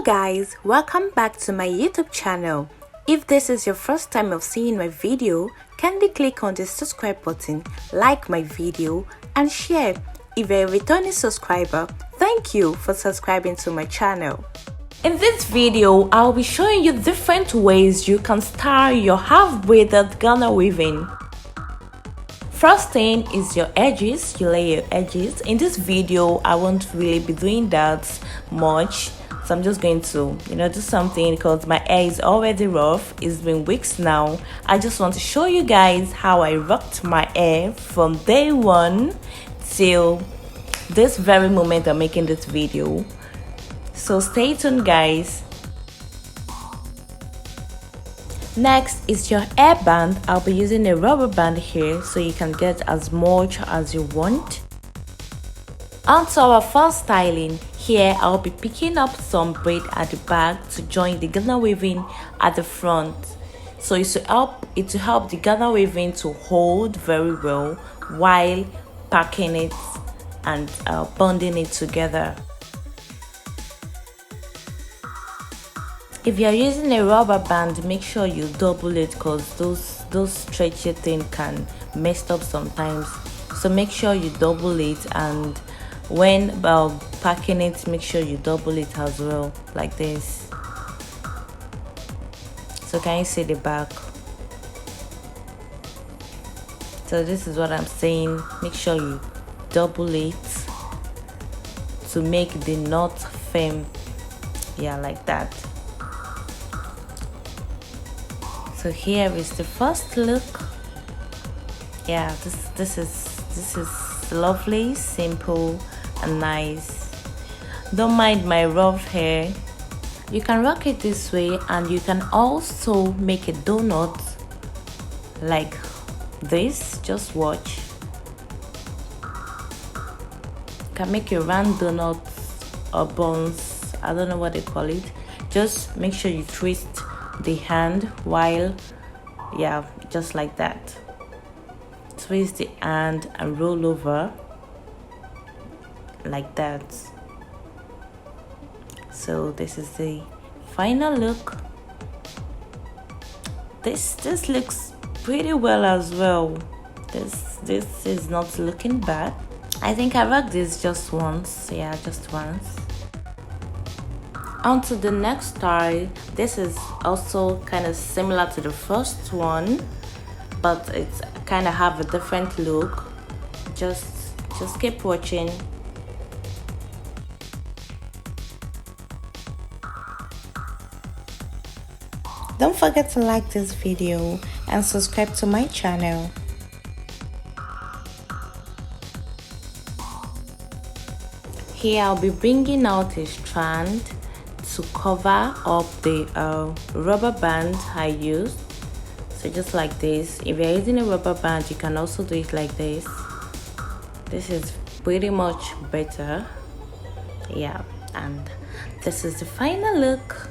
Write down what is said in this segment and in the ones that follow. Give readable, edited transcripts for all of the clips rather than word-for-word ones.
guys, welcome back to my YouTube channel. If this is your first time of seeing my video, kindly click on the subscribe button, like my video and share. If you're a returning subscriber, thank you for subscribing to my channel. In this video, I'll be showing you different ways you can style your half-braided Ghana weaving. First thing is your edges. You lay your edges. In this video, I won't really be doing that much, so I'm just going to do something because my hair is already rough. It's been weeks now. I just want to show you guys how I rocked my hair from day one till this very moment I'm making this video, so stay tuned guys. Next is your hairband. I'll be using a rubber band here so you can get as much as you want. Onto our first styling. Here I'll be picking up some braid at the back to join the Ghana weaving at the front, so it will help the Ghana weaving to hold very well while packing it and bonding it together. If you're using a rubber band, make sure you double it because those stretchy things can mess up sometimes. So make sure you double it, and when packing it, make sure you double it as well, like this. So can you see the back? So this is what I'm saying. Make sure you double it to make the knot firm. Yeah, like that. So here is the first look. Yeah, this is lovely, simple and nice. Don't mind my rough hair. You can rock it this way, and you can also make a donut like this. Just watch. You can make a round donut or buns, I don't know what they call it. Just make sure you twist the hand while, yeah, just like that. Twist the hand and roll over like that. So this is the final look. This looks pretty well as well. This is not looking bad. I think I rocked this just once. Yeah, just once. On to the next style. This is also kind of similar to the first one, but it's kind of have a different look. Just keep watching. Don't forget to like this video and subscribe to my channel. Here I'll be bringing out a strand to cover up the rubber band I used. So just like this. If you're using a rubber band, you can also do it like this. This is pretty much better. Yeah, and this is the final look.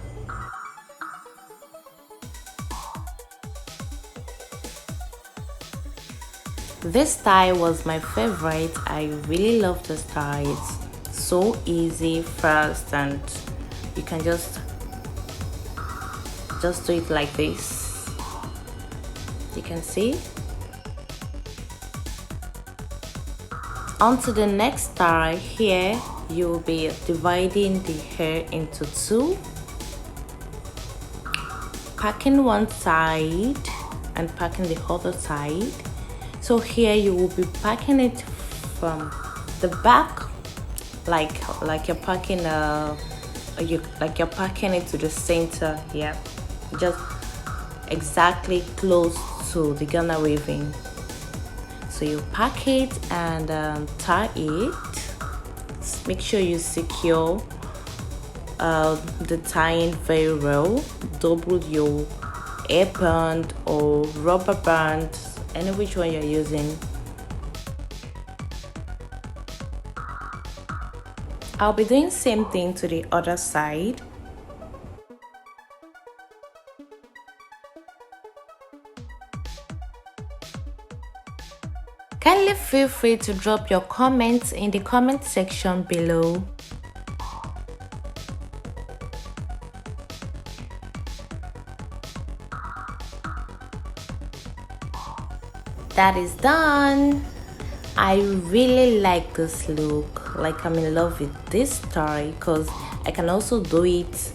This style was my favorite. I really love the style. It's so easy, fast, and you can just do it like this. You can see. On to the next style. Here you will be dividing the hair into two, packing one side and packing the other side. So here you will be packing it from the back, like you're packing you're packing it to the center. Yeah, just exactly close to the Ghana weaving. So you pack it and tie it. Make sure you secure the tying very well. Double your hair band or rubber band, any which one you're using. I'll be doing same thing to the other side. Kindly feel free to drop your comments in the comment section below. that is done. I really like this look. Like, I'm in love with this style because I can also do it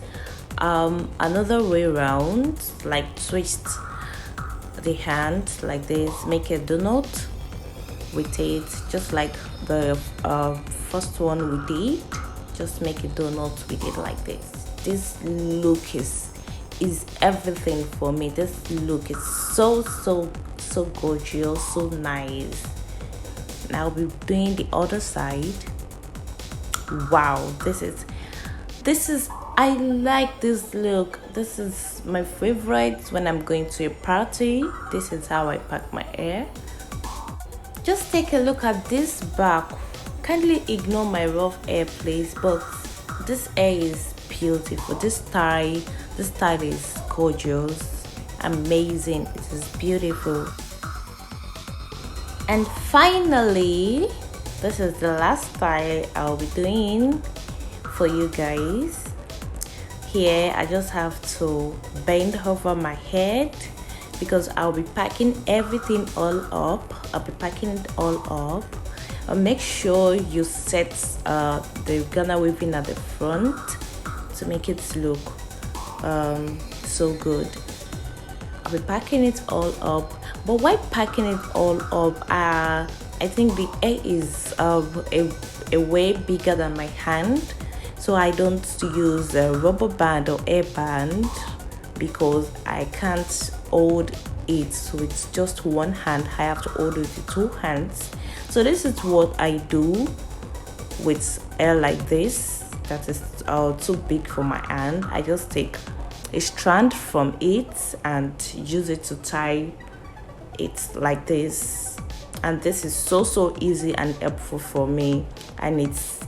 another way around, like twist the hand like this, make a donut with it, just like the first one we did. Just make a donut with it like this. This look is everything for me. This look is so gorgeous, so nice. Now I'll be doing the other side. Wow, this is I like this look. This is my favorite when I'm going to a party. This is how I pack my hair. Just take a look at this back. Kindly ignore my rough hair, please, but this hair is beautiful. This style is gorgeous, amazing. It is beautiful. And finally, this is the last style I'll be doing for you guys. Here I just have to bend over my head because I'll be packing everything all up. I'll be packing it all up. Make sure you set the Ghana weaving at the front to make it look so good. I'll be packing it all up, but while packing it all up, I think the hair is a way bigger than my hand, so I don't use a rubber band or hair band because I can't hold it with just one hand. I have to hold it with two hands. So this is what I do with hair like this that is too big for my hand. I just take a strand from it and use it to tie it like this, and this is so easy and helpful for me, and it's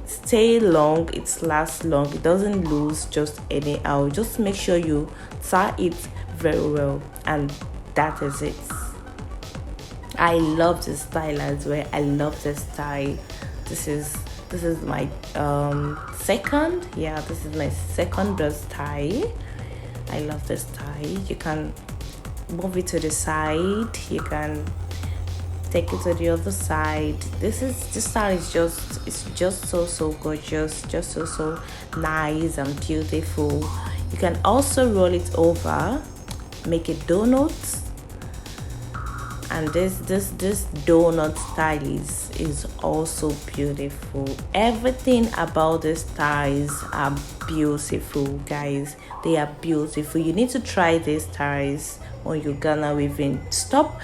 stay long, it lasts long, it doesn't lose just anyhow. Just make sure you tie it very well, and that is it. I love this style as well. I love this style. This is my second, yeah, this is my second dress tie. I love this tie. You can move it to the side, you can take it to the other side. This style is just so gorgeous, just so nice and beautiful. You can also roll it over, make a donut, and this donut style is also beautiful. Everything about these styles are beautiful, guys. They are beautiful. You need to try these styles on your Ghana weaving. Stop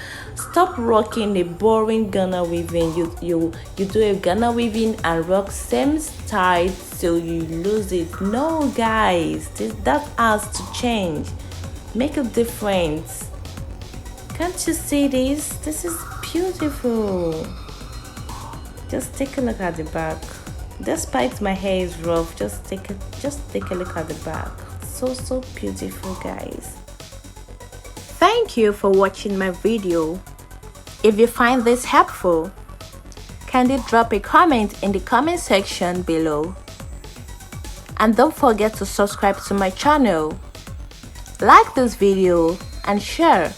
rocking the boring Ghana weaving. You do a Ghana weaving and rock same style till you lose it. No, guys, that has to change. Make a difference. Can't you see this? This is beautiful. Just take a look at the back. Despite my hair is rough, just take a look at the back. So beautiful, guys. Thank you for watching my video. If you find this helpful, kindly drop a comment in the comment section below. And don't forget to subscribe to my channel, like this video and share.